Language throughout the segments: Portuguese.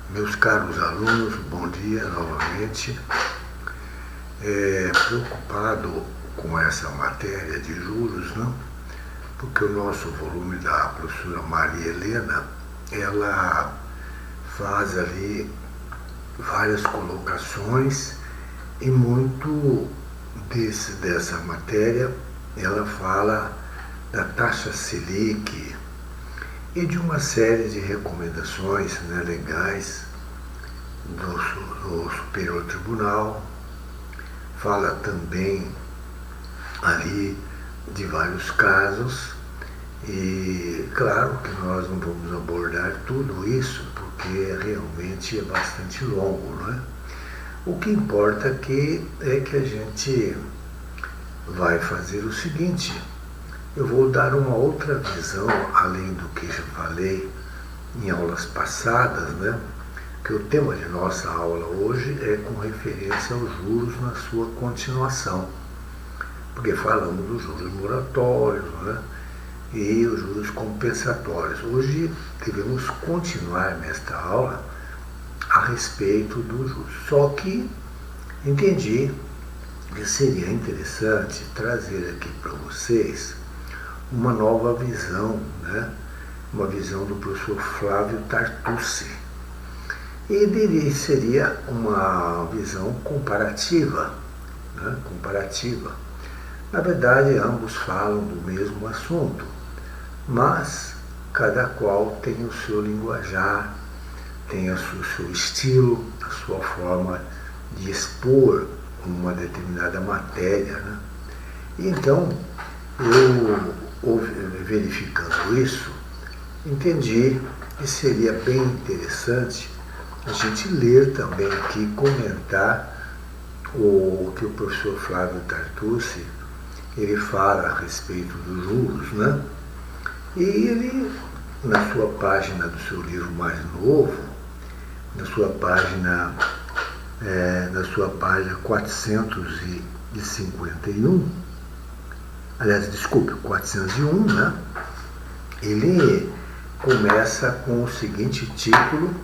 Meus caros alunos, bom dia novamente. Preocupado com essa matéria de juros, não? Porque o nosso volume da professora Maria Helena, ela faz ali várias colocações e muito dessa matéria ela fala da taxa Selic e de uma série de recomendações, né, legais do Superior Tribunal. Fala também ali de vários casos e claro que nós não vamos abordar tudo isso porque realmente é bastante longo, não é? O que importa aqui é que a gente vai fazer o seguinte: eu vou dar uma outra visão, além do que já falei em aulas passadas, né? Que o tema de nossa aula hoje é com referência aos juros na sua continuação, porque falamos dos juros moratórios, né? E os juros compensatórios. Hoje devemos continuar nesta aula a respeito dos juros. Só que entendi que seria interessante trazer aqui para vocês uma nova visão, né? Uma visão do professor Flávio Tartucci. E seria uma visão comparativa, né? Comparativa. Na verdade, ambos falam do mesmo assunto, mas cada qual tem o seu linguajar, tem o seu estilo, a sua forma de expor uma determinada matéria, né? E então, eu, verificando isso, entendi que seria bem interessante a gente ler também aqui, comentar o que o professor Flávio Tartucci ele fala a respeito dos juros, né? E ele, na sua página do seu livro mais novo, na sua página 451, aliás, desculpe, 401, né? Ele começa com o seguinte título: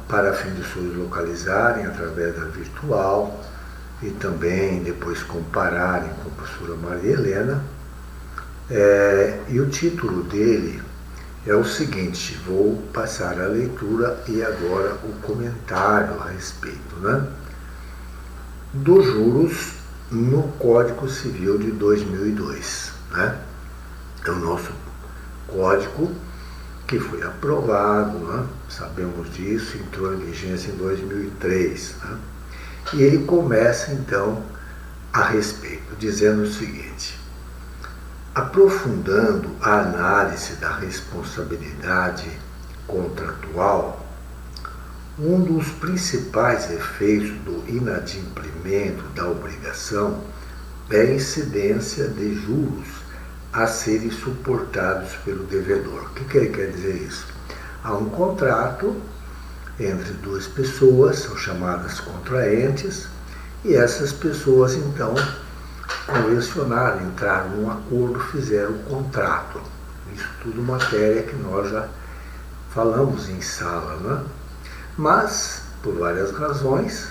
para fim de seus localizarem através da virtual e também depois compararem com a professora Maria Helena. E o título dele é o seguinte, vou passar a leitura e agora o comentário a respeito, né? Dos juros no Código Civil de 2002, né? É o nosso código que foi aprovado, né? Sabemos disso, entrou em vigência em 2003, né? E ele começa então a respeito, dizendo o seguinte: aprofundando a análise da responsabilidade contratual, um dos principais efeitos do inadimplemento da obrigação é a incidência de juros a serem suportados pelo devedor. O que ele quer dizer isso? Há um contrato entre duas pessoas, são chamadas contraentes, e essas pessoas então convencionaram, entraram num acordo, fizeram o contrato. Isso tudo matéria que nós já falamos em sala, né? Mas, por várias razões,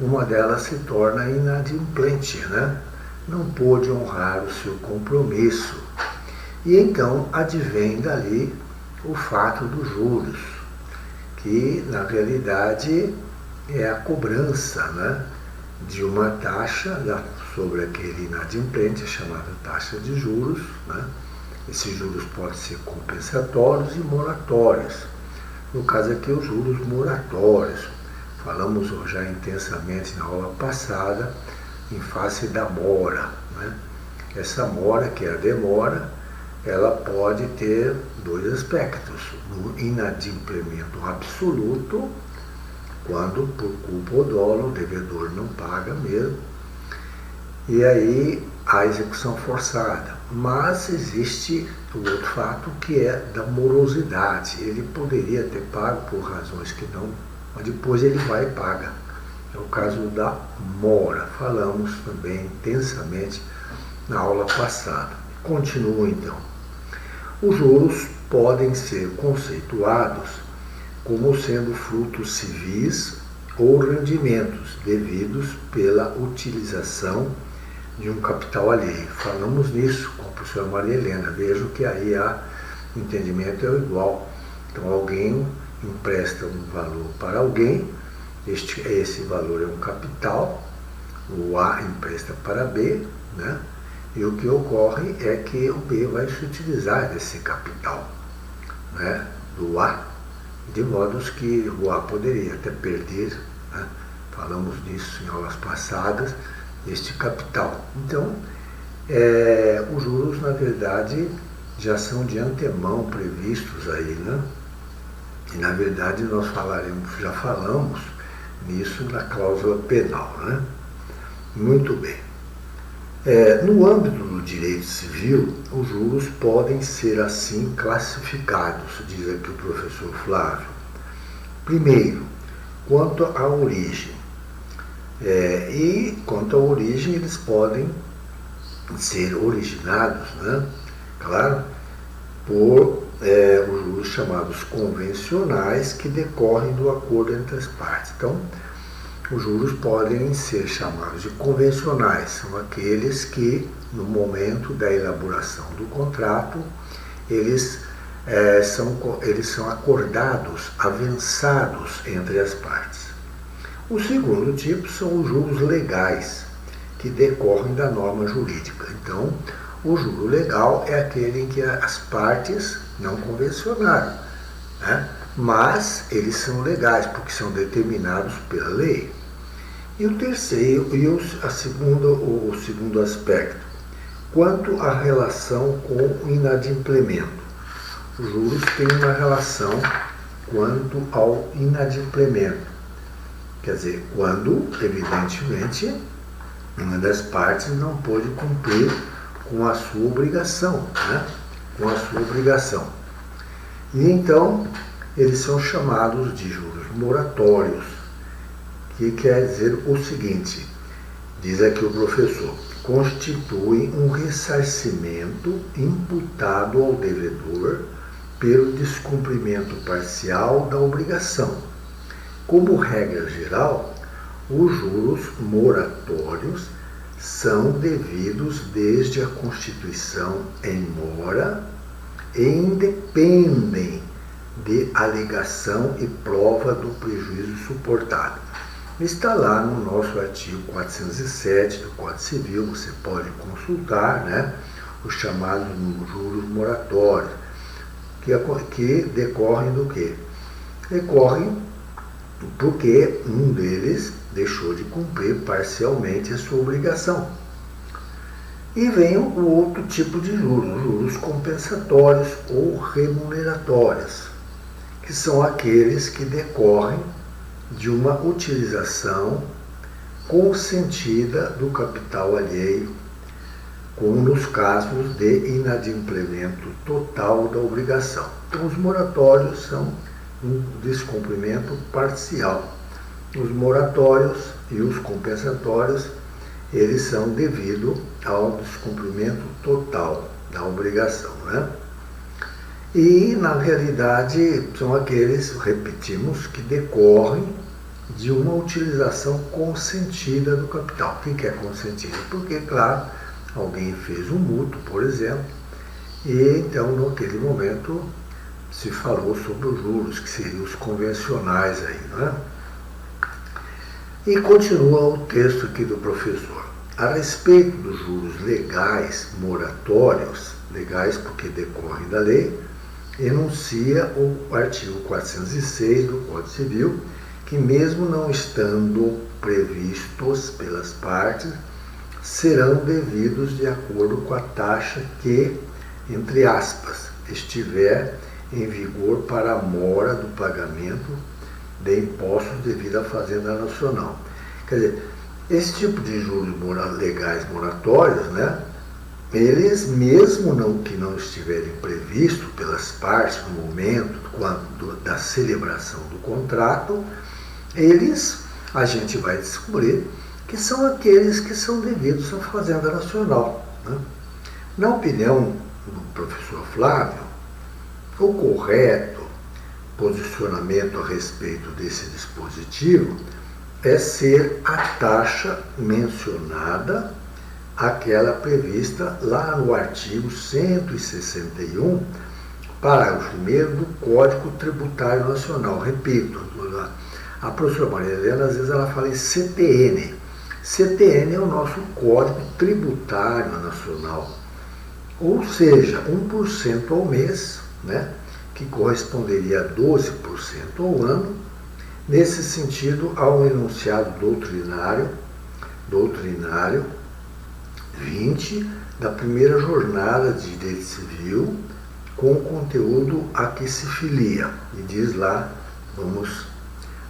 uma delas se torna inadimplente, né? Não pôde honrar o seu compromisso. E então advém dali o fato dos juros, que na realidade é a cobrança, né, de uma taxa sobre aquele inadimplente, chamada taxa de juros, né? Esses juros podem ser compensatórios e moratórios. No caso aqui, os juros moratórios. Falamos já intensamente na aula passada em face da mora, né? Essa mora, que é a demora, ela pode ter dois aspectos: no inadimplemento absoluto, quando por culpa ou dolo o devedor não paga mesmo, e aí a execução forçada. Mas existe o outro fato, que é da morosidade. Ele poderia ter pago por razões que não, mas depois ele vai e paga. É o caso da mora. Falamos também intensamente na aula passada. Continua então. Os juros podem ser conceituados como sendo frutos civis ou rendimentos devidos pela utilização de um capital alheio. Falamos nisso com a professora Maria Helena. Vejo que aí o entendimento é igual. Então, alguém empresta um valor para alguém, esse valor é um capital, o A empresta para B, né? E o que ocorre é que o B vai se utilizar desse capital, né, do A, de modo que o A poderia até perder, né? Falamos disso em aulas passadas, este capital. Então, os juros, na verdade, já são de antemão previstos aí, né? E, na verdade, nós já falamos nisso na cláusula penal, né? Muito bem. No âmbito do direito civil, os juros podem ser assim classificados, diz aqui o professor Flávio. Primeiro, quanto à origem. E quanto à origem, eles podem ser originados, né? Claro, por os juros chamados convencionais, que decorrem do acordo entre as partes. Então, os juros podem ser chamados de convencionais, são aqueles que, no momento da elaboração do contrato, eles são acordados, avançados entre as partes. O segundo tipo são os juros legais, que decorrem da norma jurídica. Então, o juro legal é aquele em que as partes não convencionaram, né? Mas eles são legais, porque são determinados pela lei. E o terceiro, o segundo aspecto, quanto à relação com o inadimplemento. Os juros têm uma relação quanto ao inadimplemento. Quer dizer, quando, evidentemente, uma das partes não pôde cumprir com a sua obrigação, né? Com a sua obrigação. E então, eles são chamados de juros moratórios, que quer dizer o seguinte, diz aqui o professor, constituem um ressarcimento imputado ao devedor pelo descumprimento parcial da obrigação. Como regra geral, os juros moratórios são devidos desde a constituição em mora e independem de alegação e prova do prejuízo suportado. Está lá no nosso artigo 407 do Código Civil, você pode consultar, né, os chamados juros moratórios, que decorrem do quê? Decorrem porque um deles deixou de cumprir parcialmente a sua obrigação. E vem o outro tipo de juros, juros compensatórios ou remuneratórios, que são aqueles que decorrem de uma utilização consentida do capital alheio, como nos casos de inadimplemento total da obrigação. Então, os moratórios são um descumprimento parcial. Os moratórios e os compensatórios, eles são devido ao descumprimento total da obrigação, né? E, na realidade, são aqueles, repetimos, que decorrem de uma utilização consentida do capital. O que é consentida? Porque, claro, alguém fez um mútuo, por exemplo, e então, naquele momento, se falou sobre os juros, que seriam os convencionais aí, não é? E continua o texto aqui do professor. A respeito dos juros legais moratórios, legais porque decorrem da lei, enuncia o artigo 406 do Código Civil, que mesmo não estando previstos pelas partes, serão devidos de acordo com a taxa que, entre aspas, estiver em vigor para a mora do pagamento de impostos devido à Fazenda Nacional. Quer dizer, esse tipo de juros legais moratórios, né, eles, mesmo que não estiverem previstos pelas partes no momento da celebração do contrato, a gente vai descobrir que são aqueles que são devidos à Fazenda Nacional, né? Na opinião do professor Flávio, o correto posicionamento a respeito desse dispositivo é ser a taxa mencionada, aquela prevista lá no artigo 161, parágrafo 1º do Código Tributário Nacional. Repito, a professora Maria Helena, às vezes ela fala em CTN. CTN é o nosso Código Tributário Nacional, ou seja, 1% ao mês, né, que corresponderia a 12% ao ano. Nesse sentido, há um enunciado doutrinário 20 da primeira jornada de direito civil, com o conteúdo a que se filia. E diz lá,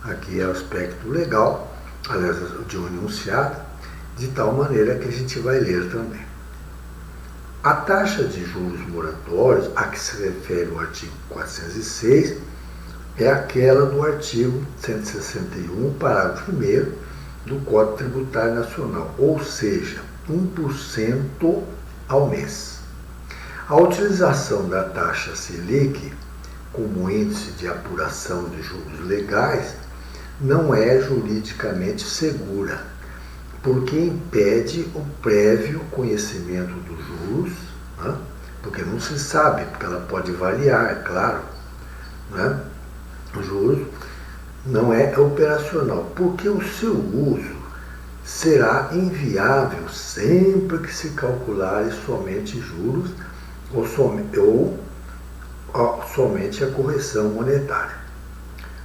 aqui é o aspecto legal, aliás, de um enunciado, de tal maneira que a gente vai ler também. A taxa de juros moratórios a que se refere o artigo 406 é aquela do artigo 161, parágrafo 1º do Código Tributário Nacional, ou seja, 1% ao mês. A utilização da taxa Selic como índice de apuração de juros legais não é juridicamente segura, porque impede o prévio conhecimento dos juros, né? Porque não se sabe, porque ela pode variar, é claro, né? O juros não é operacional, porque o seu uso será inviável sempre que se calcularem somente juros ou somente a correção monetária.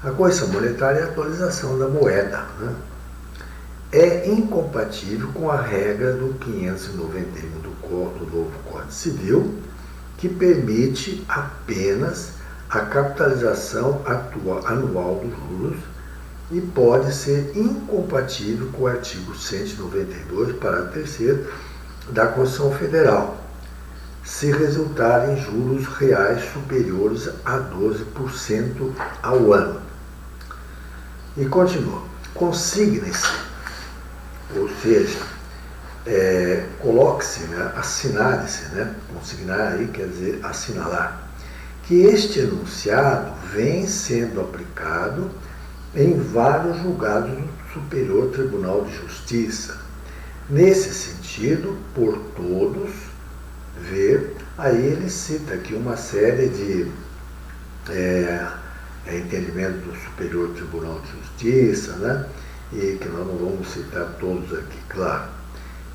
A correção monetária é a atualização da moeda, né? É incompatível com a regra do 591 do novo Código Civil, que permite apenas a capitalização anual dos juros e pode ser incompatível com o artigo 192, parágrafo 3º da Constituição Federal, se resultar em juros reais superiores a 12% ao ano. E continua. Consigne-se, ou seja, coloque-se, né, assinale-se, né, consignar aí quer dizer assinalar, que este enunciado vem sendo aplicado em vários julgados do Superior Tribunal de Justiça. Nesse sentido, por todos ver, aí ele cita aqui uma série de entendimentos do Superior Tribunal de Justiça, né? E que nós não vamos citar todos aqui, claro.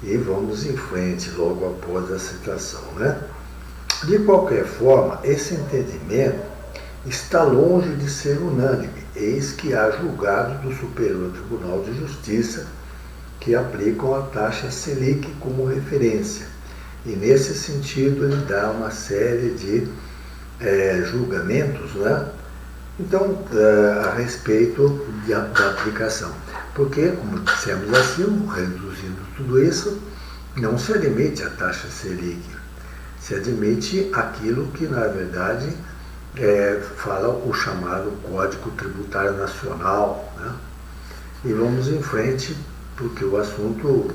E vamos em frente logo após a citação, né? De qualquer forma, esse entendimento está longe de ser unânime, eis que há julgados do Superior Tribunal de Justiça que aplicam a taxa Selic como referência. E nesse sentido ele dá uma série de julgamentos, né? Então, a respeito da aplicação. Porque, como dissemos assim, reduzindo tudo isso, não se admite a taxa Selic, se admite aquilo que, na verdade, fala o chamado Código Tributário Nacional, né? E vamos em frente, porque o assunto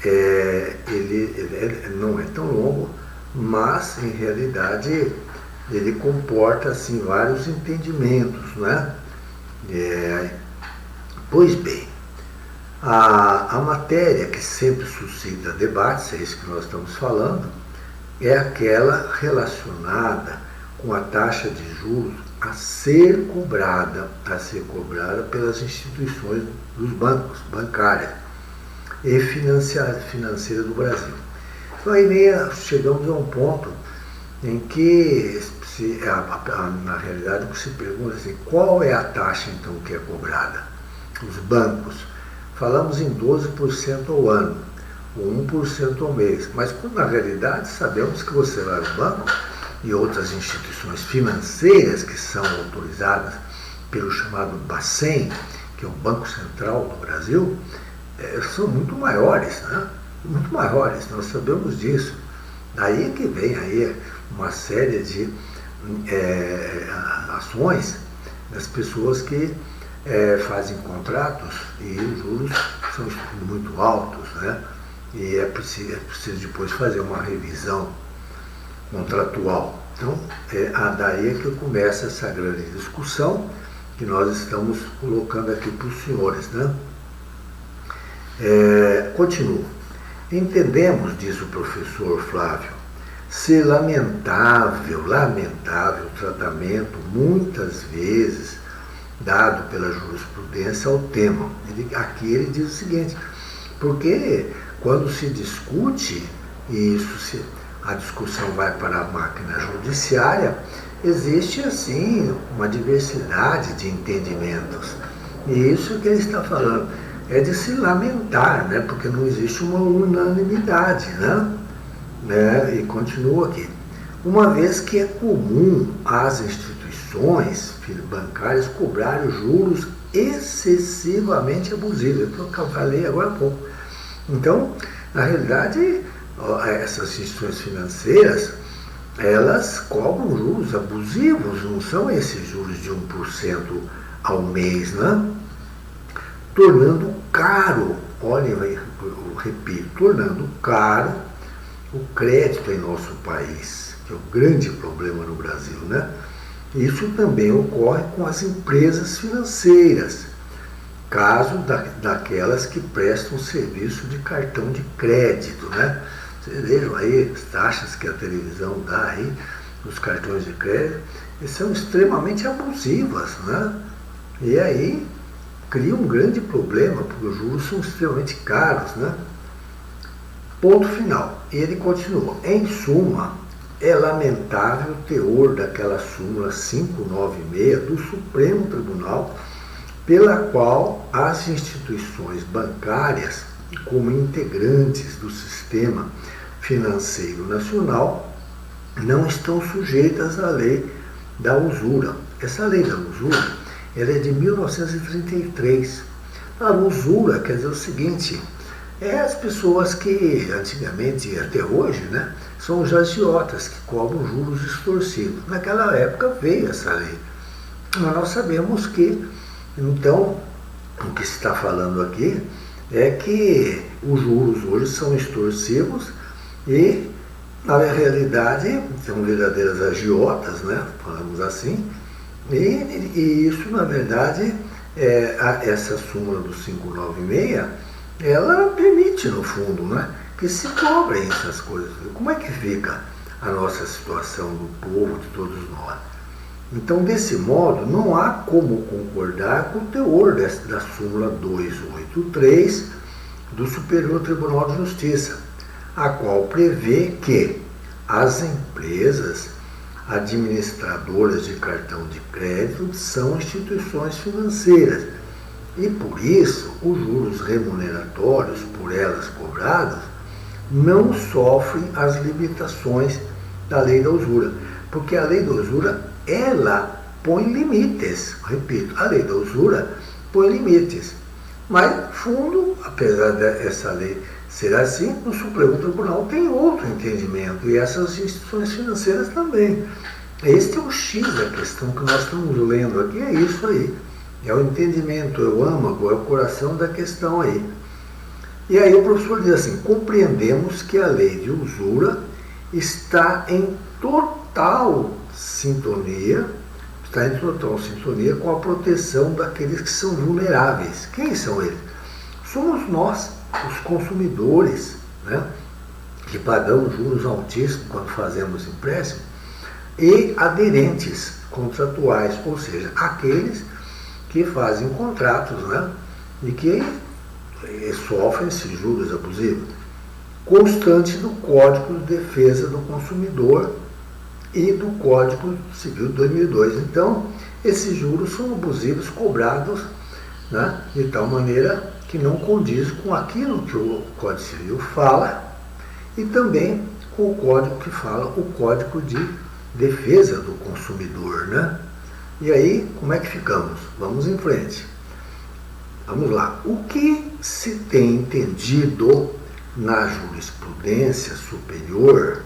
ele não é tão longo, mas, em realidade, ele comporta assim, vários entendimentos, né? Pois bem, a matéria que sempre suscita debates, é isso que nós estamos falando, é aquela relacionada com a taxa de juros a ser cobrada pelas instituições dos bancos, bancárias e financeiras do Brasil. Então aí chegamos a um ponto em que, na realidade, se pergunta assim, qual é a taxa então que é cobrada? Os bancos. Falamos em 12% ao ano, ou 1% ao mês, mas na realidade sabemos que você vai ao banco e outras instituições financeiras que são autorizadas pelo chamado Bacen, que é o Banco Central do Brasil, são muito maiores, né? Muito maiores, nós sabemos disso. Daí que vem aí uma série de ações das pessoas que fazem contratos e os juros são muito altos, né? E é preciso depois fazer uma revisão contratual. Então, daí é que começa essa grande discussão que nós estamos colocando aqui para os senhores, né? Continuo. Entendemos, diz o professor Flávio, ser lamentável o tratamento, muitas vezes, dado pela jurisprudência ao tema. Aqui ele diz o seguinte, porque quando se discute, e a discussão vai para a máquina judiciária, existe, assim, uma diversidade de entendimentos. E isso que ele está falando é de se lamentar, né? Porque não existe uma unanimidade, né? E continua aqui. Uma vez que é comum às instituições bancárias cobrarem juros excessivamente abusivos, que eu falei agora há pouco. Então, na realidade, essas instituições financeiras, elas cobram juros abusivos, não são esses juros de 1% ao mês, né? Tornando caro, olha, eu repito, tornando caro o crédito em nosso país, que é o grande problema no Brasil, né? Isso também ocorre com as empresas financeiras, caso daquelas que prestam serviço de cartão de crédito, né? Vocês vejam aí as taxas que a televisão dá aí, os cartões de crédito, eles são extremamente abusivas, né? E aí cria um grande problema, porque os juros são extremamente caros, né? Ponto final. Ele continua. Em suma, é lamentável o teor daquela súmula 596 do Supremo Tribunal, pela qual as instituições bancárias, como integrantes do sistema financeiro nacional, não estão sujeitas à lei da usura. Essa lei da usura, ela é de 1933. A usura quer dizer o seguinte, as pessoas que antigamente e até hoje, né, são os agiotas que cobram juros extorsivos. Naquela época veio essa lei. Mas nós sabemos que, então, o que se está falando aqui é que os juros hoje são extorsivos e, na realidade, são verdadeiras agiotas, né, falamos assim, e isso, na verdade, essa súmula do 596, ela permite, no fundo, né, que se cobrem essas coisas. Como é que fica a nossa situação do povo, de todos nós? Então, desse modo, não há como concordar com o teor da súmula 283 do Superior Tribunal de Justiça, a qual prevê que as empresas administradoras de cartão de crédito são instituições financeiras e, por isso, os juros remuneratórios por elas cobrados não sofrem as limitações da lei da usura, porque a lei da usura, ela põe limites. Repito, a lei da usura põe limites. Mas, fundo, apesar dessa lei ser assim, o Supremo Tribunal tem outro entendimento, e essas instituições financeiras também. Este é o X da questão que nós estamos lendo aqui, é isso aí. É o entendimento, é o âmago, é o coração da questão aí. E aí o professor diz assim, compreendemos que a lei de usura está em total sintonia com a proteção daqueles que são vulneráveis. Quem são eles? Somos nós, os consumidores, né, que pagamos juros altíssimos quando fazemos empréstimo, e aderentes contratuais, ou seja, aqueles que fazem contratos, né, e que sofrem esses juros abusivos, constante do Código de Defesa do Consumidor e do Código Civil de 2002. Então, esses juros são abusivos cobrados, né, de tal maneira que não condiz com aquilo que o Código Civil fala e também com o Código que fala, o Código de Defesa do Consumidor, né? E aí, como é que ficamos? Vamos em frente. Vamos lá. O que se tem entendido na jurisprudência superior,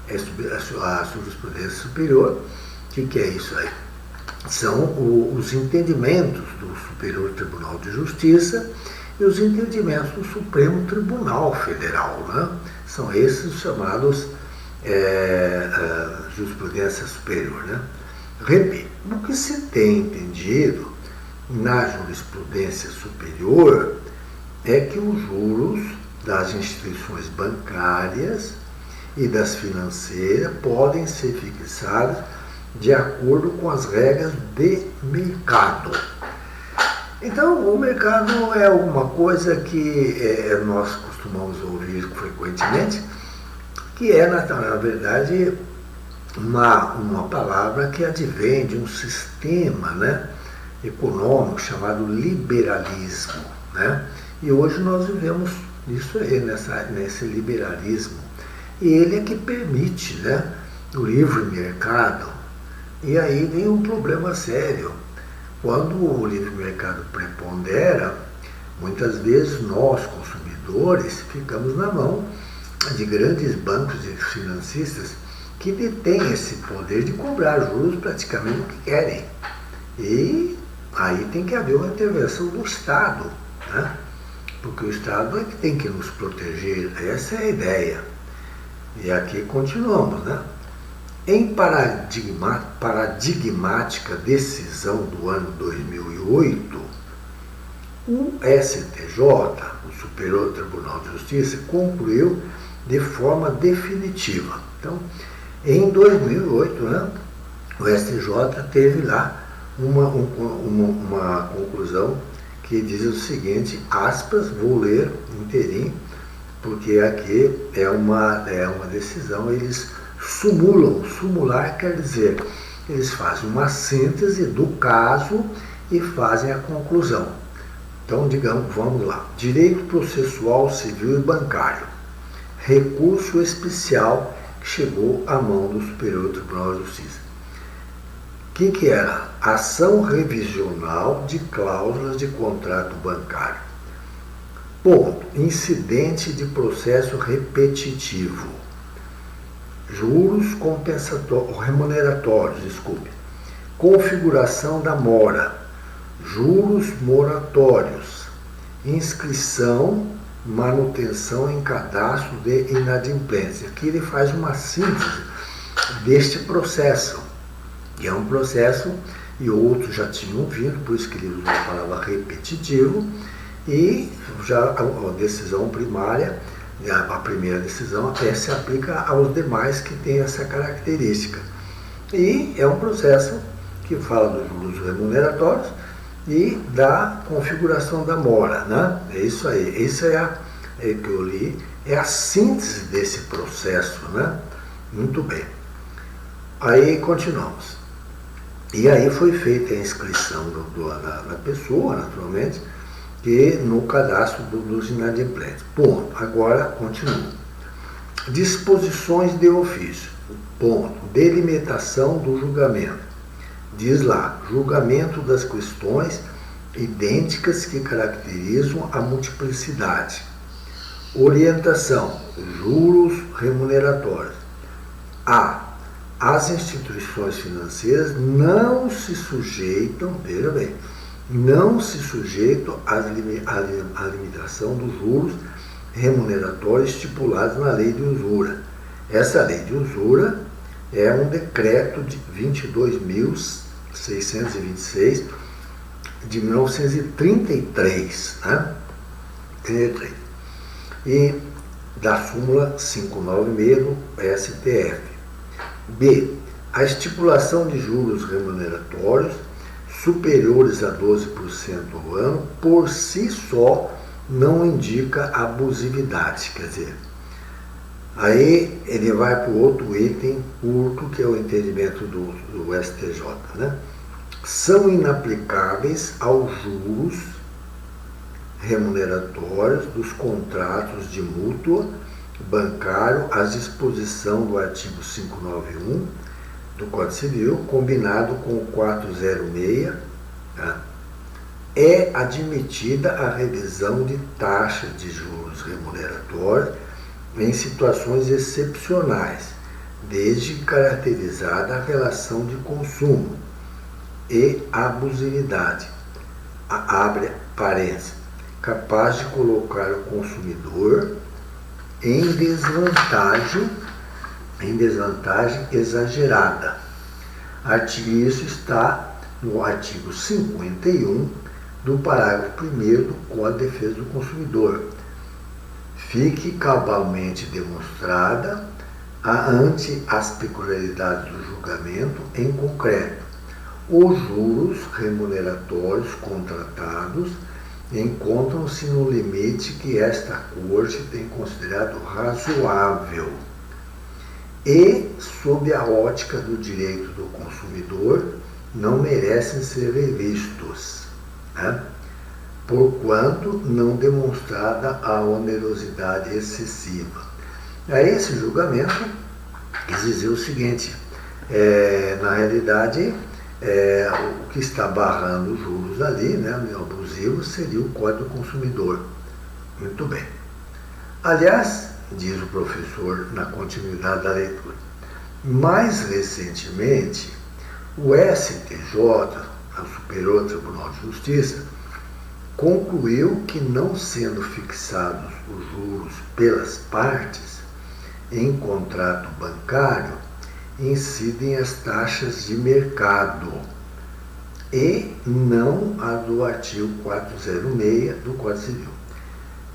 a jurisprudência superior, o que é isso aí? São os entendimentos do Superior Tribunal de Justiça e os entendimentos do Supremo Tribunal Federal, né? São esses chamados jurisprudência superior, né? Repito, o que se tem entendido na jurisprudência superior é que os juros das instituições bancárias e das financeiras podem ser fixados de acordo com as regras de mercado. Então, o mercado é uma coisa que nós costumamos ouvir frequentemente, que é, na verdade, uma palavra que advém de um sistema, né, econômico chamado liberalismo, né? E hoje nós vivemos isso aí, nesse liberalismo. E ele é que permite, né, o livre mercado. E aí vem um problema sério. Quando o livre mercado prepondera, muitas vezes nós, consumidores, ficamos na mão de grandes bancos e financistas que detêm esse poder de cobrar juros praticamente o que querem. E aí tem que haver uma intervenção do Estado, né? Porque o Estado é que tem que nos proteger, essa é a ideia. E aqui continuamos, né? Em paradigmática decisão do ano 2008, o STJ, o Superior Tribunal de Justiça, concluiu de forma definitiva. Então, em 2008, né, o STJ teve lá uma conclusão que diz o seguinte, aspas, vou ler inteirinho, porque aqui é uma decisão, eles sumular quer dizer, eles fazem uma síntese do caso e fazem a conclusão. Então, digamos, vamos lá. Direito processual civil e bancário. Recurso especial que chegou à mão do Superior Tribunal de Justiça. O que era? Ação revisional de cláusulas de contrato bancário. Ponto. Incidente de processo repetitivo. Juros remuneratórios, configuração da mora, juros moratórios, inscrição, manutenção em cadastro de inadimplência. Aqui ele faz uma síntese deste processo, que é um processo, e outros já tinham vindo, por isso que ele usou a palavra repetitivo, e já a decisão primária, a primeira decisão até se aplica aos demais que têm essa característica. E é um processo que fala dos juros remuneratórios e da configuração da mora, né? É isso aí. Isso é que eu li, é a síntese desse processo, né? Muito bem. Aí continuamos. E aí foi feita a inscrição da pessoa, naturalmente, que no cadastro dos inadimplentes. Ponto. Agora, continua. Disposições de ofício. Ponto. Delimitação do julgamento. Diz lá, julgamento das questões idênticas que caracterizam a multiplicidade. Orientação. Juros remuneratórios. As instituições financeiras não se sujeitam, veja bem, não se sujeitam à limitação dos juros remuneratórios estipulados na lei de usura. Essa lei de usura é um decreto de 22.626 de 1933, né? 33. E da súmula 596 do STF. B. A estipulação de juros remuneratórios superiores a 12% ao ano, por si só, não indica abusividade. Quer dizer, aí ele vai para o outro item curto, que é o entendimento do STJ, né? São inaplicáveis aos juros remuneratórios dos contratos de mútua bancário às disposição do artigo 591 do Código Civil, combinado com o 406, tá? É admitida a revisão de taxa de juros remuneratórios em situações excepcionais, desde caracterizada a relação de consumo e abusividade, abre parênteses, capaz de colocar o consumidor em desvantagem em desvantagem exagerada. Isso está no artigo 51 do parágrafo 1º do Código de Defesa do Consumidor. Fique cabalmente demonstrada ante as peculiaridades do julgamento em concreto, os juros remuneratórios contratados encontram-se no limite que esta Corte tem considerado razoável e, sob a ótica do direito do consumidor, não merecem ser revistos, né? Porquanto não demonstrada a onerosidade excessiva. Aí esse julgamento exigiu o seguinte, na realidade, o que está barrando os juros ali, né, abusivos, seria o Código do Consumidor. Muito bem. Aliás, diz o professor na continuidade da leitura, mais recentemente, o STJ, o Superior Tribunal de Justiça, concluiu que, não sendo fixados os juros pelas partes em contrato bancário, incidem as taxas de mercado e não a do artigo 406 do Código Civil.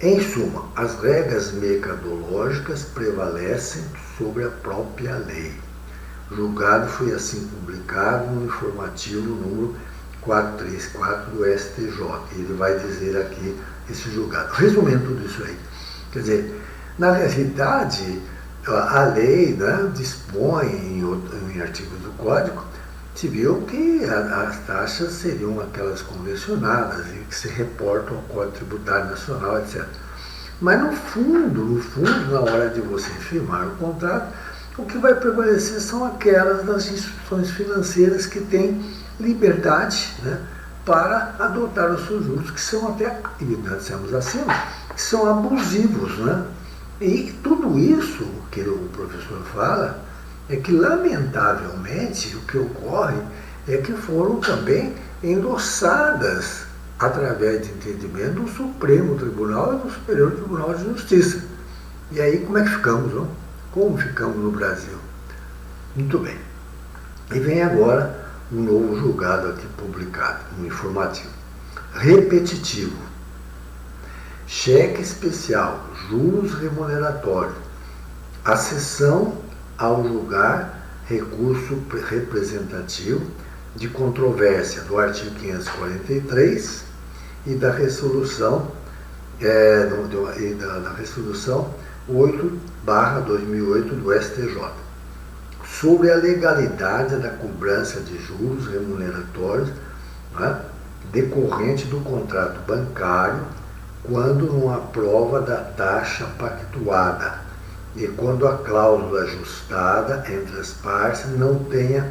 Em suma, as regras mercadológicas prevalecem sobre a própria lei. O julgado foi assim publicado no informativo número 434 do STJ. Ele vai dizer aqui esse julgado. Resumindo tudo isso aí, quer dizer, na realidade, a lei, né, dispõe em artigos do Código Civil que as taxas seriam aquelas convencionadas e que se reportam ao Código Tributário Nacional, etc. Mas no fundo, na hora de você firmar o contrato, o que vai prevalecer são aquelas das instituições financeiras que têm liberdade, né, para adotar os seus juros, que são até, e nós dissemos acima, que são abusivos, né? E tudo isso que o professor fala é que, lamentavelmente, o que ocorre é que foram também endossadas através de entendimento do Supremo Tribunal e do Superior Tribunal de Justiça. E aí como é que ficamos, não? Como ficamos no Brasil? Muito bem. E vem agora um novo julgado aqui publicado, um informativo. Repetitivo. Cheque especial, juros remuneratórios, acessão ao julgar recurso representativo de controvérsia do artigo 543 e da resolução, da resolução 8/2008 do STJ, sobre a legalidade da cobrança de juros remuneratórios, né, decorrente do contrato bancário, quando não há prova da taxa pactuada e quando a cláusula ajustada entre as partes não tenha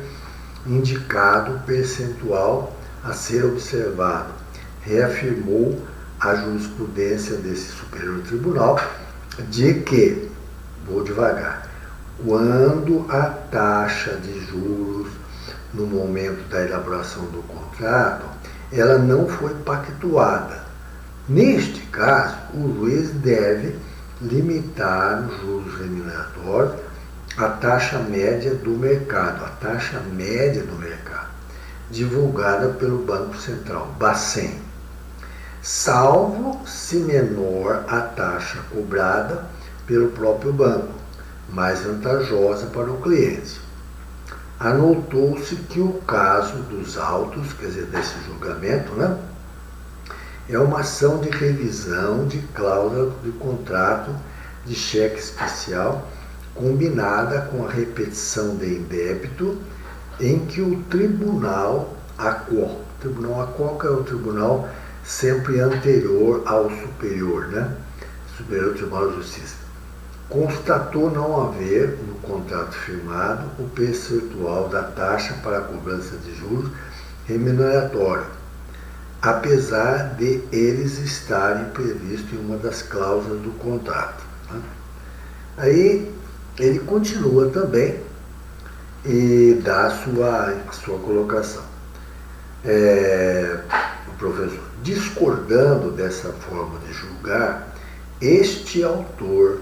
indicado o percentual a ser observado. Reafirmou a jurisprudência desse Superior Tribunal de que, vou devagar, quando a taxa de juros no momento da elaboração do contrato, ela não foi pactuada. Neste caso, o juiz deve limitar os juros remuneratórios à taxa média do mercado, divulgada pelo Banco Central, Bacen, salvo se menor a taxa cobrada pelo próprio banco, mais vantajosa para o cliente. Anotou-se que o caso dos autos, quer dizer, desse julgamento, né, é uma ação de revisão de cláusula de contrato de cheque especial combinada com a repetição de indébito em que o Tribunal ACOL, que é o tribunal sempre anterior ao superior, né? Superior Tribunal de Justiça, constatou não haver no contrato firmado o percentual da taxa para a cobrança de juros remuneratório, apesar de eles estarem previstos em uma das cláusulas do contrato, né? Aí ele continua também e dá a sua colocação. O professor, discordando dessa forma de julgar, este autor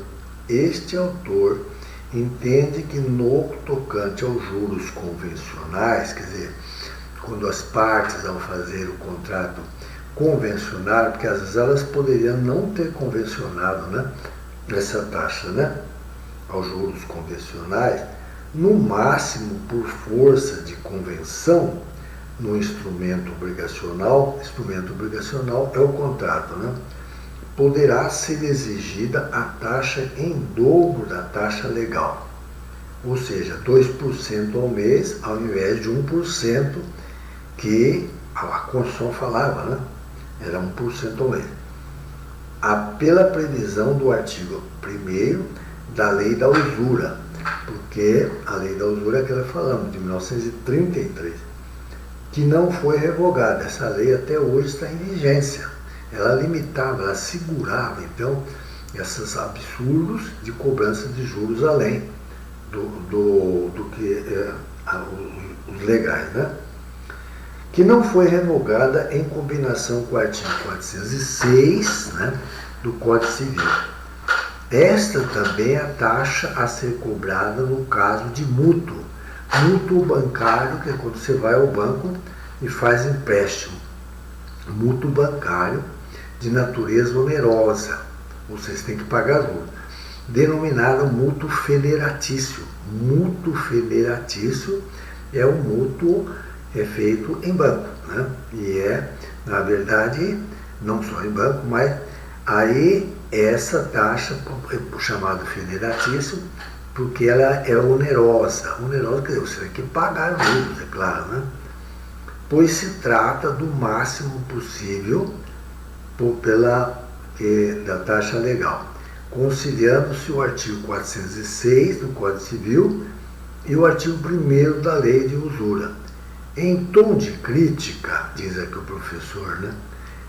entende que no tocante aos juros convencionais, quer dizer, quando as partes ao fazer o contrato convencionaram, porque às vezes elas poderiam não ter convencionado, né, essa taxa, né, aos juros convencionais, no máximo por força de convenção no instrumento obrigacional é o contrato, né, poderá ser exigida a taxa em dobro da taxa legal, ou seja, 2% ao mês ao invés de 1% que a Constituição falava, né? Era 1% ao mês. Pela previsão do artigo 1º da Lei da Usura, porque a Lei da Usura que nós falamos, de 1933, que não foi revogada. Essa lei até hoje está em vigência. Ela limitava, ela segurava, então, esses absurdos de cobrança de juros além do que os legais, né? Que não foi revogada em combinação com o artigo 406, né, do Código Civil. Esta também é a taxa a ser cobrada no caso de mútuo. Mútuo bancário, que é quando você vai ao banco e faz empréstimo. Mútuo bancário de natureza onerosa, vocês têm que pagar juros. Denominado mútuo federatício. Mútuo federatício é o mútuo feito em banco, né? E na verdade, não só em banco, mas aí essa taxa é chamada federatício porque ela é onerosa. Onerosa quer dizer, você tem que pagar juros, é claro, né? Pois se trata do máximo possível da taxa legal, considerando-se o artigo 406 do Código Civil e o artigo 1º da Lei de Usura. Em tom de crítica, diz aqui o professor, né?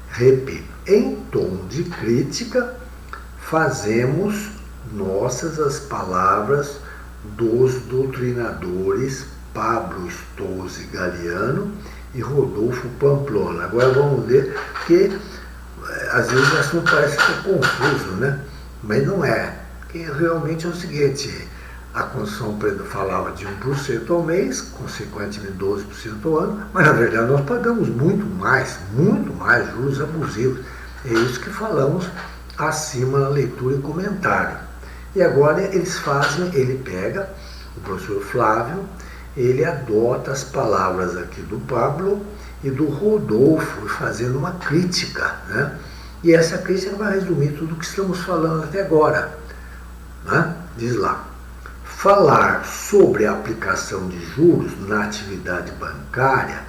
Repito, em tom de crítica, fazemos nossas as palavras dos doutrinadores Pablo Stozzi Galiano e Rodolfo Pamplona. Agora vamos ler, porque às vezes o assunto parece que é confuso, né? Mas não é. Porque realmente é o seguinte: a Constituição falava de 1% ao mês, consequentemente 12% ao ano, mas na verdade nós pagamos muito mais juros abusivos. É isso que falamos acima na leitura e comentário. E agora ele pega, o professor Flávio, ele adota as palavras aqui do Pablo e do Rodolfo, fazendo uma crítica, né? E essa crítica vai resumir tudo o que estamos falando até agora, né? Diz lá: falar sobre a aplicação de juros na atividade bancária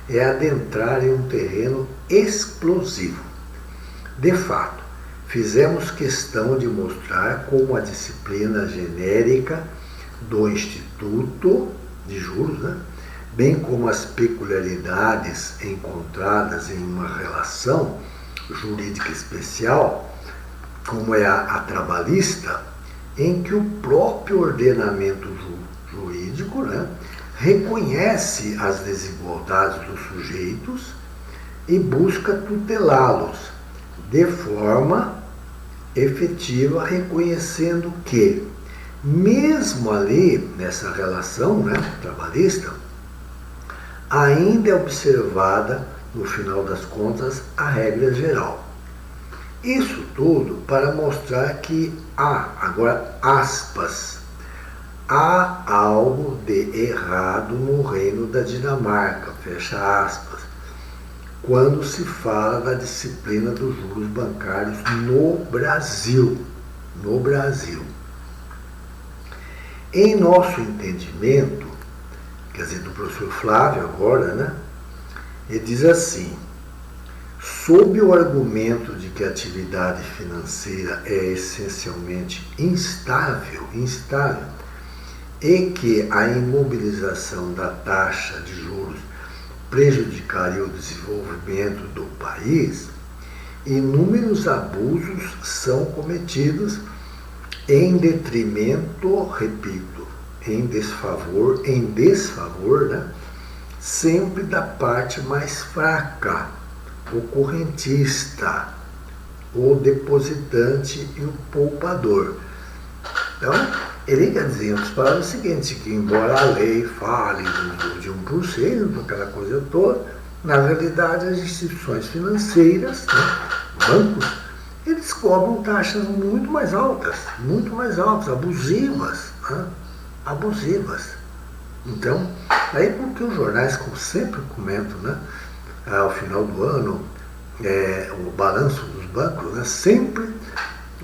é adentrar em um terreno explosivo. De fato, fizemos questão de mostrar como a disciplina genérica do Instituto de Juros, né, bem como as peculiaridades encontradas em uma relação jurídica especial, como é a trabalhista, em que o próprio ordenamento jurídico, né, reconhece as desigualdades dos sujeitos e busca tutelá-los de forma efetiva, reconhecendo que, mesmo ali nessa relação, né, trabalhista, ainda é observada, no final das contas, a regra geral. Isso tudo para mostrar que agora aspas, há algo de errado no reino da Dinamarca, fecha aspas, quando se fala da disciplina dos juros bancários no Brasil. No Brasil. Em nosso entendimento, quer dizer, do professor Flávio agora, né, ele diz assim: sob o argumento de que a atividade financeira é essencialmente instável e que a imobilização da taxa de juros prejudicaria o desenvolvimento do país, inúmeros abusos são cometidos em detrimento, repito, em desfavor, né, sempre da parte mais fraca, o correntista, o depositante e o poupador. Então, Ele quer dizer, em outras palavras, o seguinte, que embora a lei fale de 1%, aquela coisa toda, na realidade as instituições financeiras, né, bancos, eles cobram taxas muito mais altas, abusivas, né, abusivas. Então, aí porque os jornais, como sempre comentam, né, ao final do ano, o balanço dos bancos, né, sempre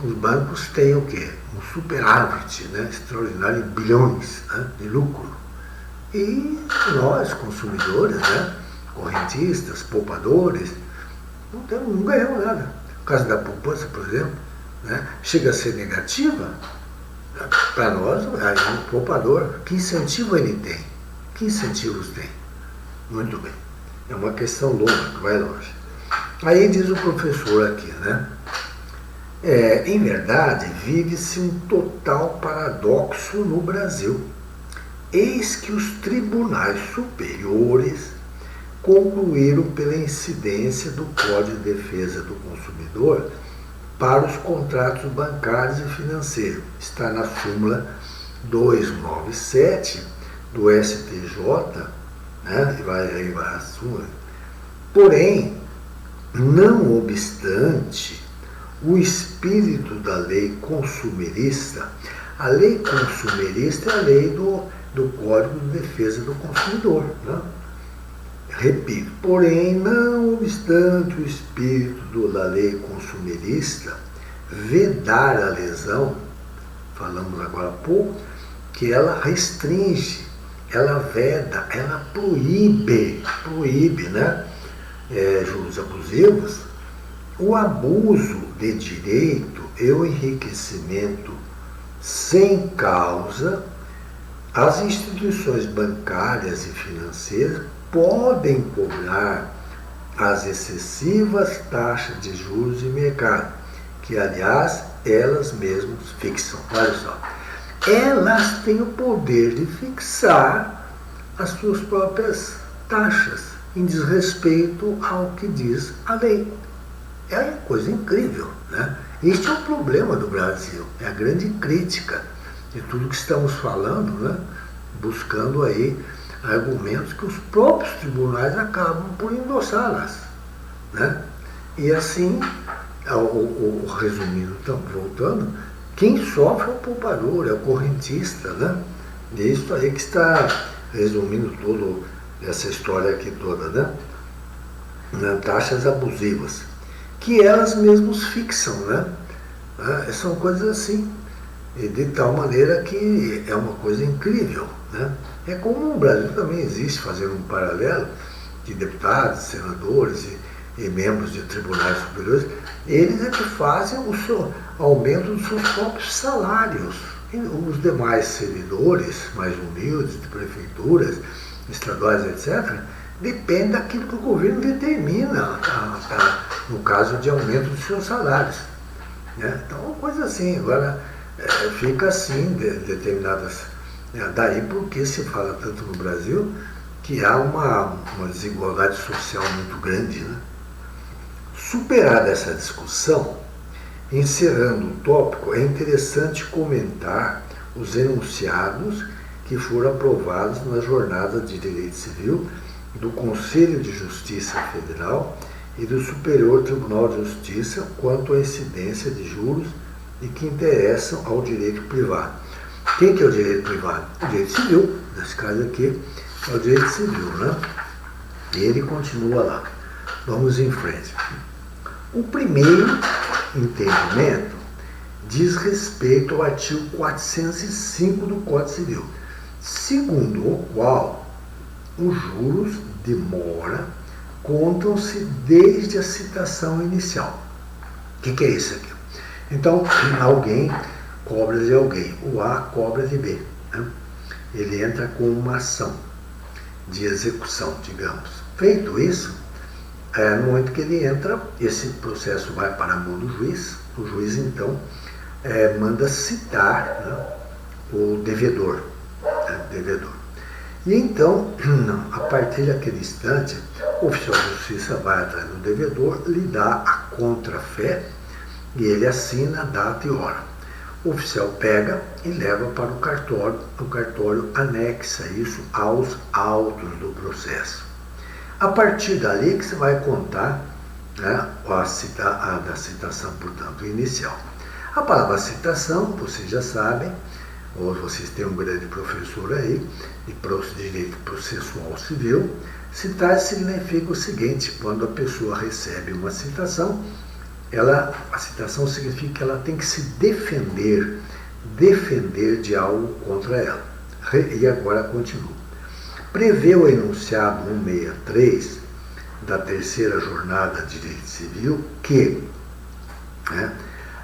os bancos têm o quê? Um superávit, né, extraordinário, em bilhões, né, de lucro. E nós, consumidores, né, correntistas, poupadores, não ganhamos nada. No caso da poupança, por exemplo, né, chega a ser negativa, para nós, aí, um poupador, que incentivo ele tem? Que incentivos tem? Muito bem. É uma questão longa, que vai longe. Aí diz o professor aqui, né? Em verdade, vive-se um total paradoxo no Brasil. Eis que os tribunais superiores concluíram pela incidência do Código de Defesa do Consumidor para os contratos bancários e financeiros. Está na súmula 297 do STJ, né? E vai a súmula. Porém, não obstante, o espírito da lei consumerista, a lei consumerista é a lei do Código de Defesa do Consumidor, né? Repito, porém, não obstante o espírito da lei consumerista vedar a lesão, falamos agora há pouco, que ela restringe, ela veda, ela proíbe, né, juros abusivos, o abuso de direito e o enriquecimento sem causa. As instituições bancárias e financeiras podem cobrar as excessivas taxas de juros de mercado, que, aliás, elas mesmas fixam. Olha só, elas têm o poder de fixar as suas próprias taxas, em desrespeito ao que diz a lei. É uma coisa incrível, né? Este é o problema do Brasil, é a grande crítica de tudo que estamos falando, né? Buscando aí argumentos que os próprios tribunais acabam por endossá-las, né? E assim, resumindo, então, voltando, quem sofre é o poupador, é o correntista, né? E é isso aí que está resumindo toda essa história aqui toda, né? Taxas abusivas, que elas mesmas fixam, né? São coisas assim, de tal maneira que é uma coisa incrível, né? É como no Brasil também existe, fazendo um paralelo, de deputados, senadores e membros de tribunais superiores, eles é que fazem o seu aumento dos seus próprios salários. E os demais servidores, mais humildes, de prefeituras, estaduais, etc., depende daquilo que o governo determina, no caso de aumento dos seus salários, né? Então, uma coisa assim. Agora, fica assim, determinadas. Daí porque se fala tanto no Brasil que há uma desigualdade social muito grande, né? Superada essa discussão, encerrando o tópico, é interessante comentar os enunciados que foram aprovados na Jornada de Direito Civil do Conselho de Justiça Federal e do Superior Tribunal de Justiça quanto à incidência de juros e que interessam ao direito privado. Quem que é o direito privado? O direito civil, nesse caso aqui, é o direito civil, né? E ele continua lá. Vamos em frente. O primeiro entendimento diz respeito ao artigo 405 do Código Civil, segundo o qual os juros de mora contam-se desde a citação inicial. O que é isso aqui? Então, alguém cobra de alguém, o A cobra de B, né? Ele entra com uma ação de execução, digamos. Feito isso, no momento que ele entra, esse processo vai para a mão do juiz. O juiz, então, manda citar, né, o devedor, devedor. E então, a partir daquele instante, o oficial de justiça vai atrás do devedor, lhe dá a contrafé e ele assina a data e hora. O oficial pega e leva para o cartório anexa isso aos autos do processo. A partir dali que você vai contar, né, da citação, portanto, inicial. A palavra citação, vocês já sabem, ou vocês têm um grande professor aí, de direito processual civil. Citar significa o seguinte: quando a pessoa recebe uma citação, a citação significa que ela tem que se defender de algo contra ela. E agora continua. Prevê o enunciado 163 da terceira jornada de direito civil que, né,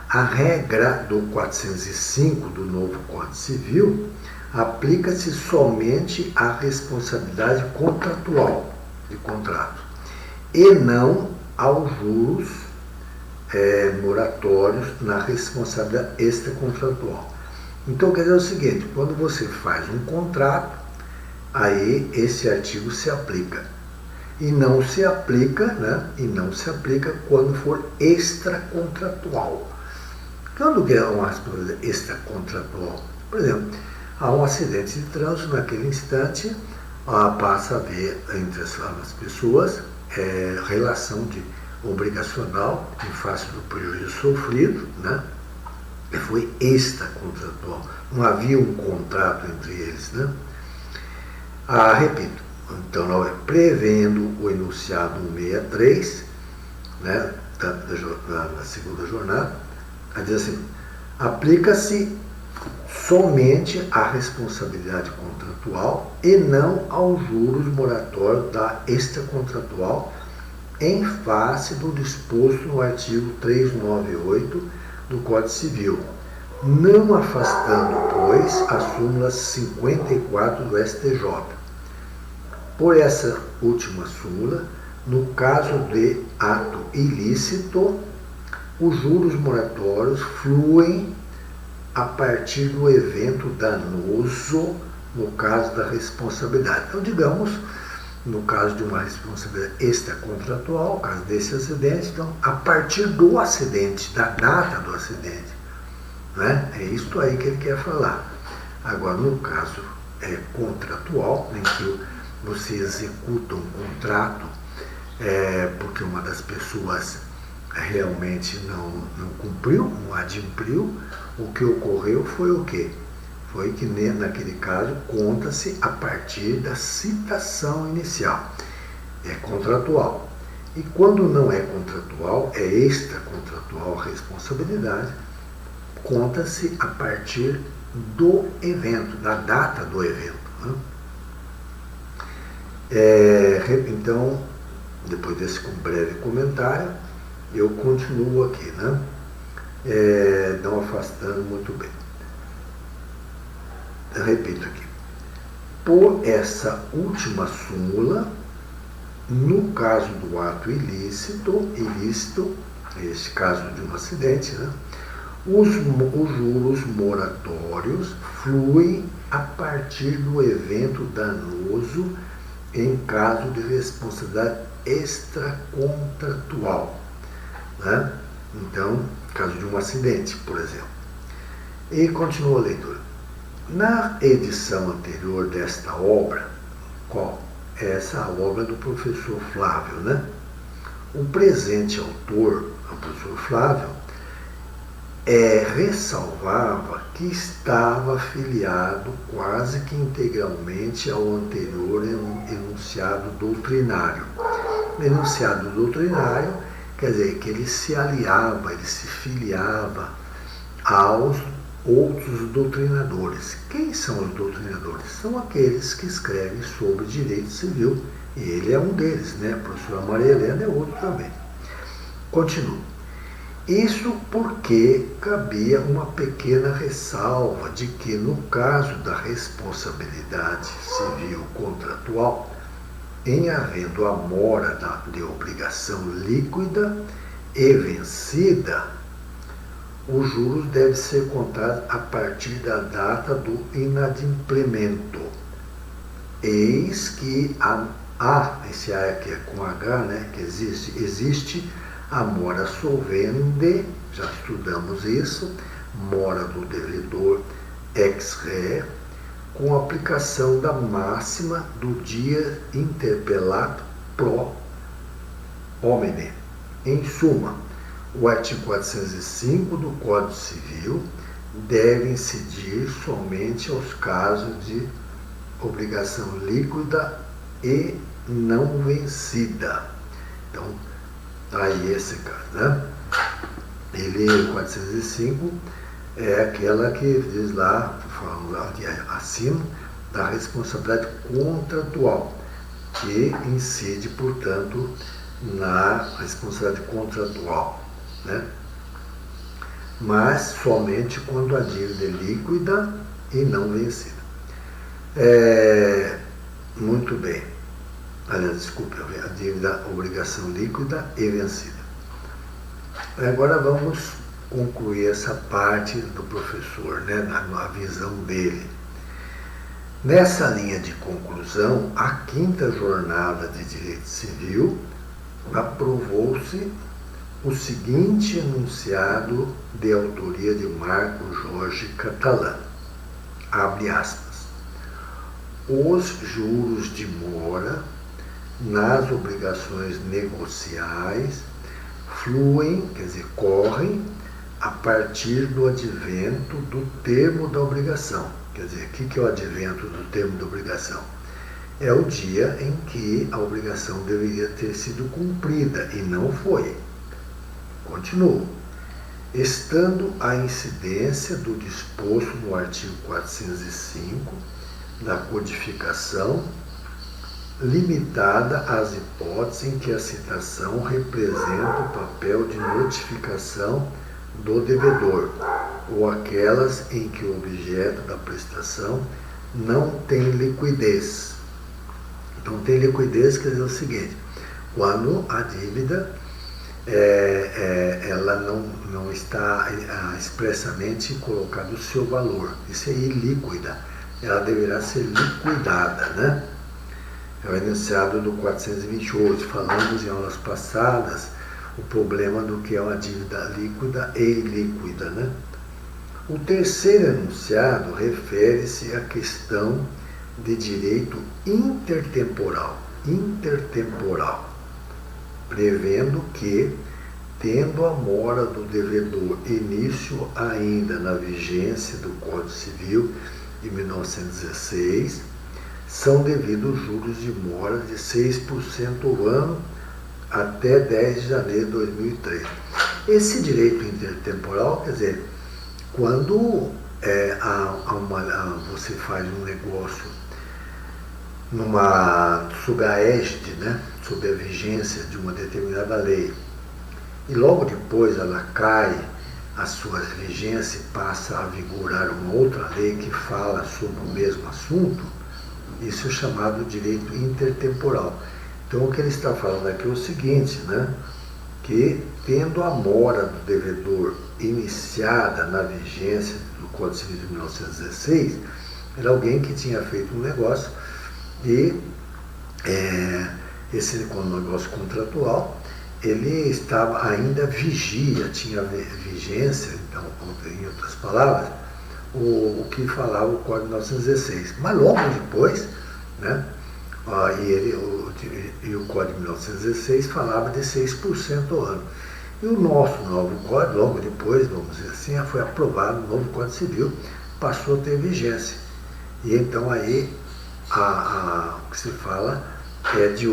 a regra do 405 do novo Código Civil aplica-se somente à responsabilidade contratual de contrato e não aos juros moratórios na responsabilidade extracontratual. Então quer dizer o seguinte: quando você faz um contrato, aí esse artigo se aplica e não se aplica, né? E não se aplica quando for extracontratual. Quando é uma responsabilidade extracontratual, por exemplo, há um acidente de trânsito, naquele instante passa a haver entre as pessoas relação de obrigacional em face do prejuízo sofrido, né? E foi extracontratual. Não havia um contrato entre eles, né? Repito, então, prevendo o enunciado 163, né, da segunda jornada, diz assim: aplica-se somente à responsabilidade contratual e não aos juros moratórios da extracontratual, em face do disposto no artigo 398 do Código Civil, não afastando, pois, a súmula 54 do STJ. Por essa última súmula, no caso de ato ilícito, os juros moratórios fluem a partir do evento danoso no caso da responsabilidade. Então, digamos, no caso de uma responsabilidade extracontratual, no caso desse acidente, então, a partir do acidente, da data do acidente, né? É isso aí que ele quer falar. Agora, no caso contratual, em que você executa um contrato porque uma das pessoas realmente não cumpriu, não adimpriu, o que ocorreu foi o quê? Foi que naquele caso conta-se a partir da citação inicial. É contratual. E quando não é contratual, é extracontratual a responsabilidade, conta-se a partir do evento, da data do evento, né? Então, depois desse breve comentário, eu continuo aqui, né? Não afastando muito bem. Eu repito aqui. Por essa última súmula, no caso do ato ilícito, esse caso de um acidente, né? Os juros moratórios fluem a partir do evento danoso em caso de responsabilidade extracontratual, né? Então, caso de um acidente, por exemplo. E continua a leitura. Na edição anterior desta obra, qual? Essa obra do professor Flávio, né? O presente autor, o professor Flávio, ressalvava que estava afiliado quase que integralmente ao anterior enunciado doutrinário. O enunciado doutrinário quer dizer que ele se aliava, ele se filiava aos outros doutrinadores. Quem são os doutrinadores? São aqueles que escrevem sobre direito civil, e ele é um deles, né? A professora Maria Helena é outro também. Continua. Isso porque cabia uma pequena ressalva de que, no caso da responsabilidade civil contratual, em havendo a mora de obrigação líquida e vencida, os juros devem ser contados a partir da data do inadimplemento. Eis que esse A aqui é com H, né, que existe a mora solvende, já estudamos isso, mora do devedor ex re, com aplicação da máxima do dia interpellato pro homine. Em suma, o artigo 405 do Código Civil deve incidir somente aos casos de obrigação líquida e não vencida. Então, aí esse caso, né? Ele, 405, é aquela que diz lá, falando acima, da responsabilidade contratual, que incide, portanto, na responsabilidade contratual, né? Mas somente quando a dívida é líquida e não vencida. Muito bem. Aliás, desculpe, a dívida, obrigação líquida e vencida. Agora vamos concluir essa parte do professor, né, na visão dele. Nessa linha de conclusão, a quinta jornada de direito civil aprovou-se o seguinte enunciado de autoria de Marco Jorge Catalã, abre aspas: os juros de mora nas obrigações negociais fluem, quer dizer, correm a partir do advento do termo da obrigação. Quer dizer, o que é o advento do termo da obrigação? É o dia em que a obrigação deveria ter sido cumprida e não foi. Continuo. Estando a incidência do disposto no artigo 405 da codificação limitada às hipóteses em que a citação representa o papel de notificação do devedor, ou aquelas em que o objeto da prestação não tem liquidez. Então, tem liquidez quer dizer o seguinte: quando a dívida ela não está expressamente colocado o seu valor, isso é ilíquida, ela deverá ser liquidada, né? É o enunciado do 428, falamos em aulas passadas o problema do que é uma dívida líquida e ilíquida, né? O terceiro enunciado refere-se à questão de direito intertemporal, prevendo que, tendo a mora do devedor início ainda na vigência do Código Civil de 1916, são devidos juros de mora de 6% ao ano até 10 de janeiro de 2003. Esse direito intertemporal, quer dizer, quando você faz um negócio sob a égide, né, sob a vigência de uma determinada lei, e logo depois ela cai a sua vigência e passa a vigorar uma outra lei que fala sobre o mesmo assunto, isso é chamado direito intertemporal. Então, o que ele está falando aqui é o seguinte, né, que tendo a mora do devedor iniciada na vigência do Código Civil de 1916, era alguém que tinha feito um negócio e esse negócio contratual, ele estava ainda tinha vigência, então, em outras palavras, o que falava o Código de 1916. Mas logo depois, né, e o Código de 1916 falava de 6% ao ano. E o nosso novo Código, logo depois, vamos dizer assim, foi aprovado o novo Código Civil, passou a ter vigência. E então aí o que se fala é de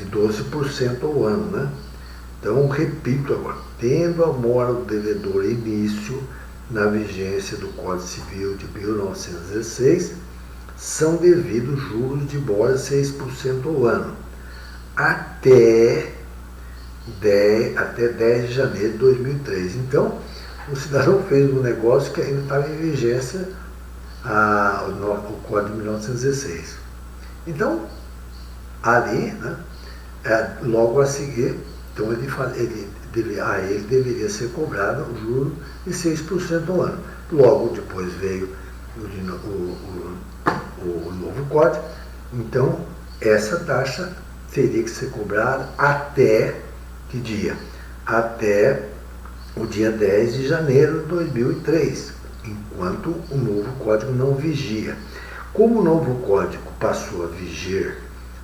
12% ao ano, né? Então, repito agora, tendo a mora do devedor início na vigência do Código Civil de 1916, são devidos juros de mora 6% ao ano, até 10 de janeiro de 2003. Então, o cidadão fez um negócio que ainda estava em vigência o Código de 1916. Então, ali, né, logo a seguir, então ele deveria ser cobrado o juro de 6% ao ano. Logo depois veio o novo Código, então essa taxa teria que ser cobrada até que dia? Até o dia 10 de janeiro de 2003, enquanto o novo código não vigia. Como o novo código passou a vigir,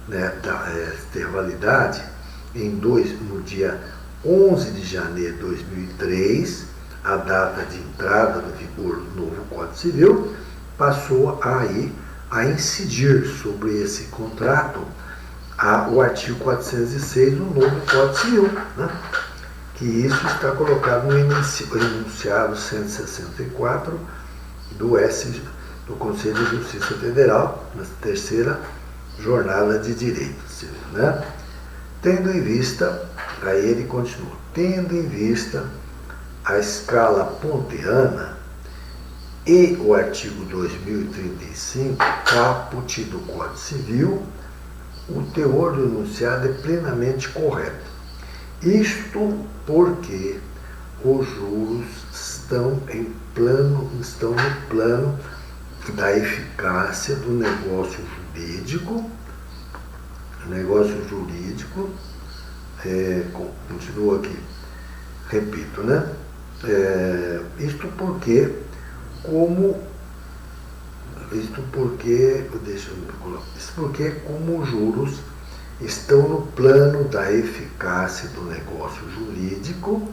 né, ter validade no dia 11 de janeiro de 2003, a data de entrada no vigor do novo Código Civil, passou a incidir sobre esse contrato o artigo 406 do novo Código Civil, né? Que isso está colocado no enunciado 164 do Conselho de Justiça Federal, na terceira jornada de direito civil, né? Tendo em vista, aí ele continua, tendo em vista a escala pontiana e o artigo 2035, caput do Código Civil, o teor do enunciado é plenamente correto. Isto porque os juros estão no plano da eficácia do negócio jurídico, continua aqui, repito, né? Isto porque como os juros estão no plano da eficácia do negócio jurídico,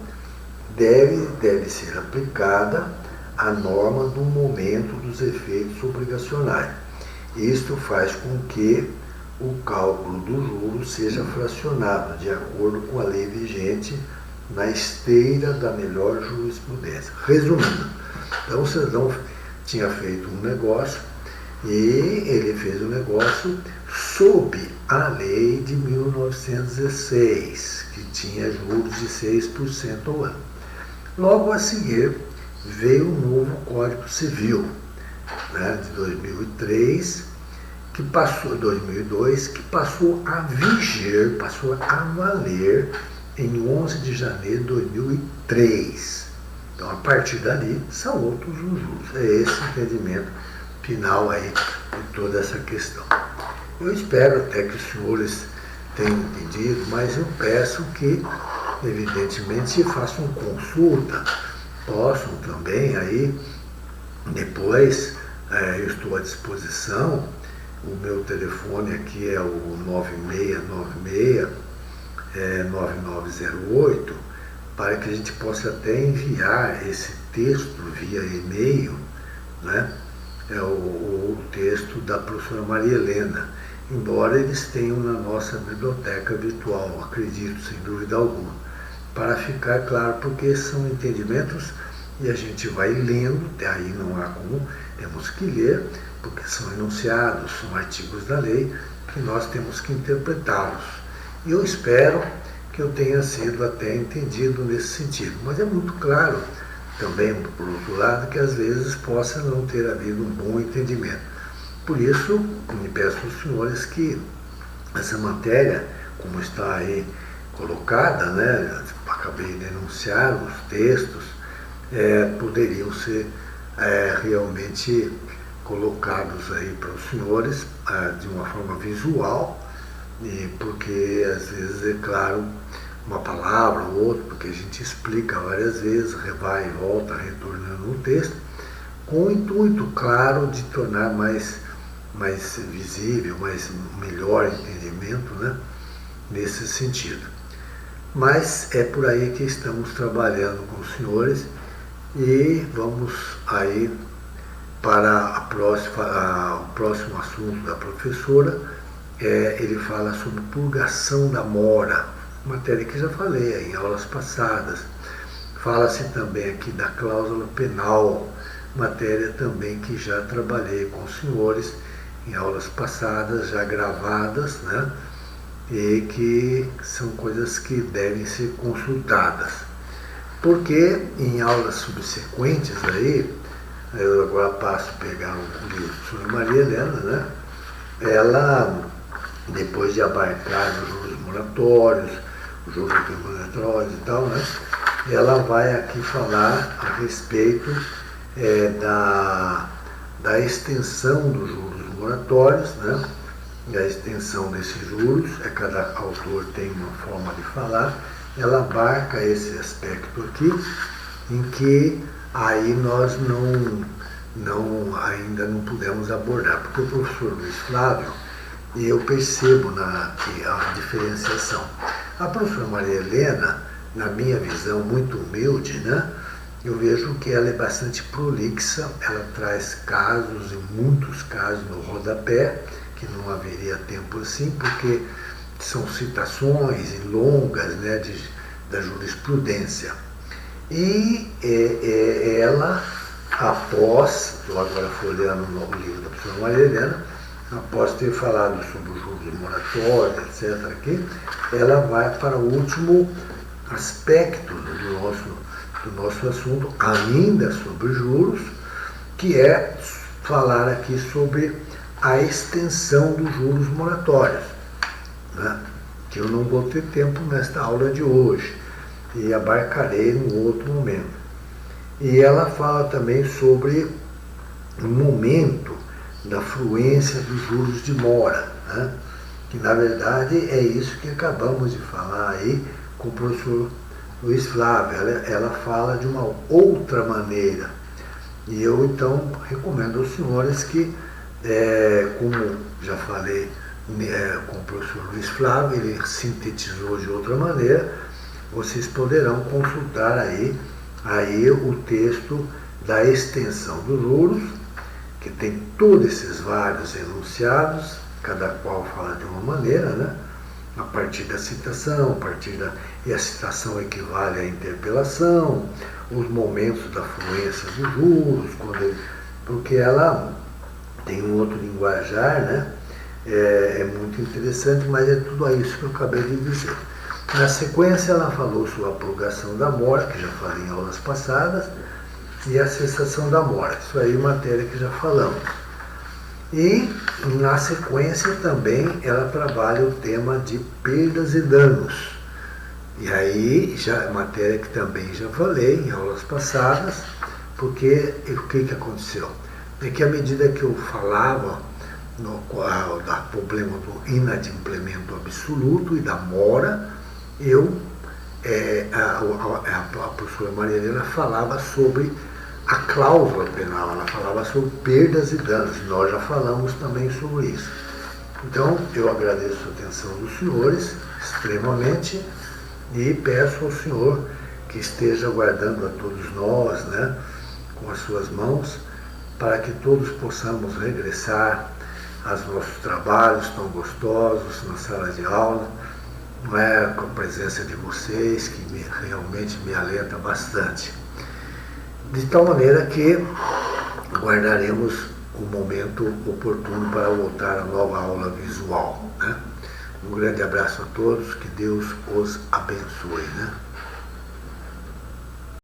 deve ser aplicada a norma do momento dos efeitos obrigacionais. Isto faz com que o cálculo do juro seja fracionado de acordo com a lei vigente na esteira da melhor jurisprudência. Resumindo, então o cidadão tinha feito um negócio e ele fez o negócio sob a lei de 1916, que tinha juros de 6% ao ano. Logo a seguir veio o novo Código Civil, né, de 2002, que passou a vigir, passou a valer em 11 de janeiro de 2003. Então, a partir dali, são outros os juros. É esse entendimento final aí de toda essa questão. Eu espero até que os senhores tenham entendido, mas eu peço que, evidentemente, façam consulta, possam também aí, depois, eu estou à disposição. O meu telefone aqui é o 9696-9908, para que a gente possa até enviar esse texto via e-mail, né? É o texto da professora Maria Helena, embora eles tenham na nossa biblioteca virtual, acredito, sem dúvida alguma, para ficar claro, porque são entendimentos e a gente vai lendo, aí não há como, temos que ler, porque são enunciados, são artigos da lei, que nós temos que interpretá-los. E eu espero que eu tenha sido até entendido nesse sentido. Mas é muito claro, também, por outro lado, que às vezes possa não ter havido um bom entendimento. Por isso, me peço aos senhores que essa matéria, como está aí colocada, né, acabei de enunciar os textos, poderiam ser realmente colocados aí para os senhores de uma forma visual, porque às vezes é claro uma palavra ou outra, porque a gente explica várias vezes, vai e volta, retornando o texto, com o intuito claro de tornar mais visível, melhor entendimento, né, nesse sentido. Mas é por aí que estamos trabalhando com os senhores e vamos aí para o próximo assunto da professora. Ele fala sobre purgação da mora, matéria que já falei em aulas passadas. Fala-se também aqui da cláusula penal, matéria também que já trabalhei com os senhores em aulas passadas, já gravadas, né? E que são coisas que devem ser consultadas. Porque em aulas subsequentes aí, eu agora passo a pegar o livro sobre Maria Helena, né? Ela, depois de abarcar os juros moratórios, os juros moratórios e tal, né? Ela vai aqui falar a respeito da extensão dos juros moratórios, né? E a extensão desses juros, cada autor tem uma forma de falar, ela abarca esse aspecto aqui, em que aí nós ainda não pudemos abordar, porque o professor Luiz Flávio, eu percebo que a diferenciação. A professora Maria Helena, na minha visão muito humilde, né, eu vejo que ela é bastante prolixa, ela traz casos, e muitos casos no rodapé, que não haveria tempo assim, porque são citações longas, né, da jurisprudência. E ela, após, estou agora folheando o livro da professora Maria Helena, após ter falado sobre os juros moratórios, etc., aqui, ela vai para o último aspecto do nosso assunto, ainda sobre juros, que é falar aqui sobre a extensão dos juros moratórios, né? Que eu não vou ter tempo nesta aula de hoje, e abarcarei num outro momento. E ela fala também sobre o momento da fluência dos juros de mora, né? Que na verdade é isso que acabamos de falar aí com o professor Luiz Flávio. Ela fala de uma outra maneira. E eu então recomendo aos senhores que, como já falei com o professor Luiz Flávio, ele sintetizou de outra maneira, vocês poderão consultar aí o texto da extensão dos juros, que tem todos esses vários enunciados, cada qual fala de uma maneira, né? A partir da citação, e a citação equivale à interpelação, os momentos da fluência dos juros, porque ela tem um outro linguajar, né? É muito interessante, mas é tudo isso que eu acabei de dizer. Na sequência, ela falou sobre a prorrogação da mora, que já falei em aulas passadas, e a cessação da mora. Isso aí é matéria que já falamos. E, na sequência, também ela trabalha o tema de perdas e danos. E aí, já matéria que também já falei em aulas passadas, porque o que aconteceu? É que à medida que eu falava do problema do inadimplemento absoluto e da mora, a professora Maria Helena falava sobre a cláusula penal, ela falava sobre perdas e danos. Nós já falamos também sobre isso. Então, eu agradeço a atenção dos senhores, extremamente, e peço ao senhor que esteja guardando a todos nós, né, com as suas mãos, para que todos possamos regressar aos nossos trabalhos tão gostosos na sala de aula, não é, com a presença de vocês, que realmente me alenta bastante. De tal maneira que guardaremos o momento oportuno para voltar à nova aula visual, né? Um grande abraço a todos, que Deus os abençoe, né?